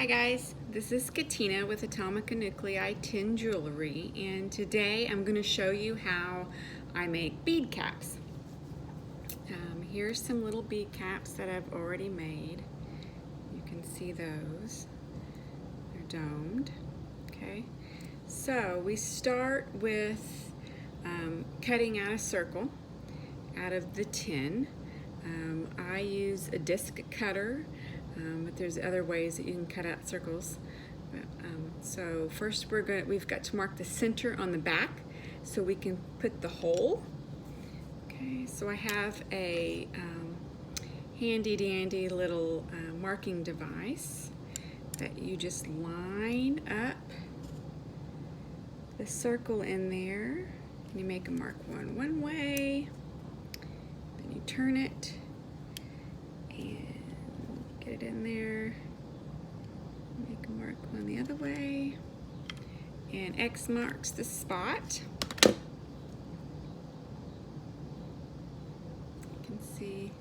Hi guys, this is Katina with Atomica Nuclei Tin Jewelry, and today I'm going to show you how I make bead caps. Here's some little bead caps that I've already made. You can see those. They're domed. Okay, so we start with cutting out a circle out of the tin. I use a disc cutter. But there's other ways that you can cut out circles. So first we've got to mark the center on the back so we can put the hole. Okay, so I have a handy dandy little marking device that you just line up the circle in there, and you make a mark one way, then you turn it and get it in there, make a mark one the other way, and X marks the spot. You can see,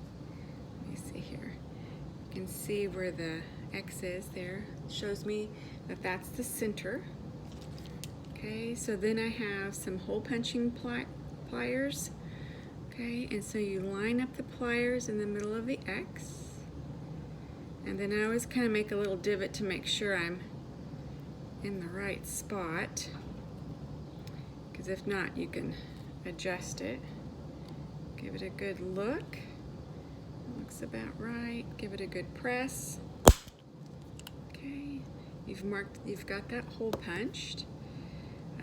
let me see here, you can see where the X is there. It shows me that that's the center. Okay, so then I have some hole punching pliers. Okay, and so you line up the pliers in the middle of the X. And then I always kind of make a little divot to make sure I'm in the right spot, because if not, you can adjust it. Give it a good look. Looks about right. Give it a good press. Okay, you've got that hole punched.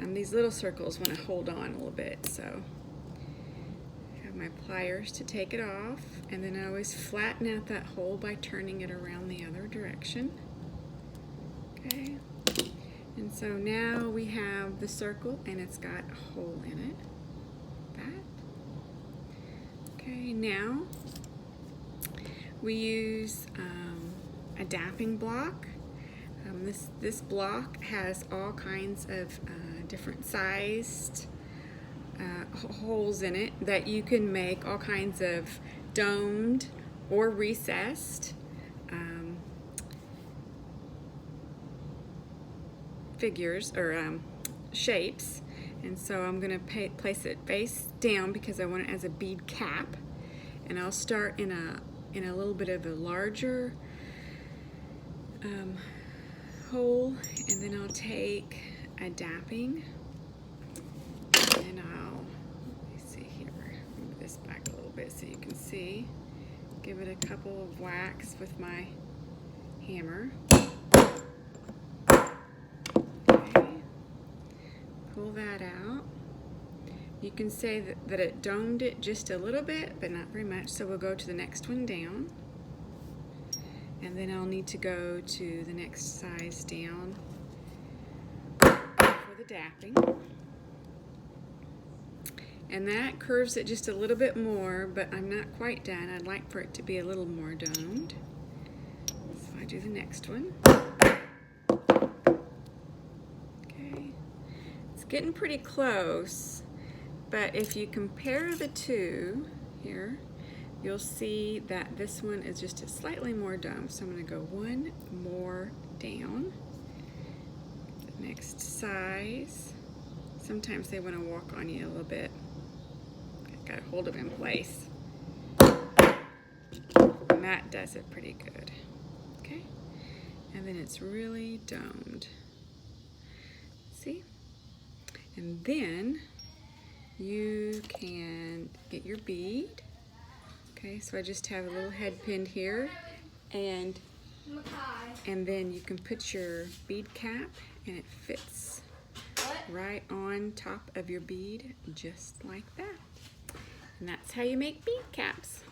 These little circles want to hold on a little bit, so I have my pliers to take it off, and then I always flatten out that hole by turning it around the other direction. Okay, and so now we have the circle and it's got a hole in it. Okay, now we use a dapping block. This block has all kinds of different sized holes in it that you can make all kinds of domed or recessed figures or shapes. And so I'm going to place it face down because I want it as a bead cap, and I'll start in a little bit of a larger hole, and then I'll take a dapping, and let me see here, move this back a little bit so you can see. Give it a couple of whacks with my hammer. Okay. Pull that out. You can say that it domed it just a little bit, but not very much, so we'll go to the next one down. And then I'll need to go to the next size down for the dapping. And that curves it just a little bit more, but I'm not quite done. I'd like for it to be a little more domed. So I do the next one. Okay, it's getting pretty close, but if you compare the two here, you'll see that this one is just a slightly more domed. So I'm going to go one more down. The next size. Sometimes they want to walk on you a little bit. I've got to hold them in place. And that does it pretty good. Okay? And then it's really domed. See? And then you can get your bead. Okay, so I just have a little head pinned here, and then you can put your bead cap, and it fits right on top of your bead, just like that. And that's how you make bead caps.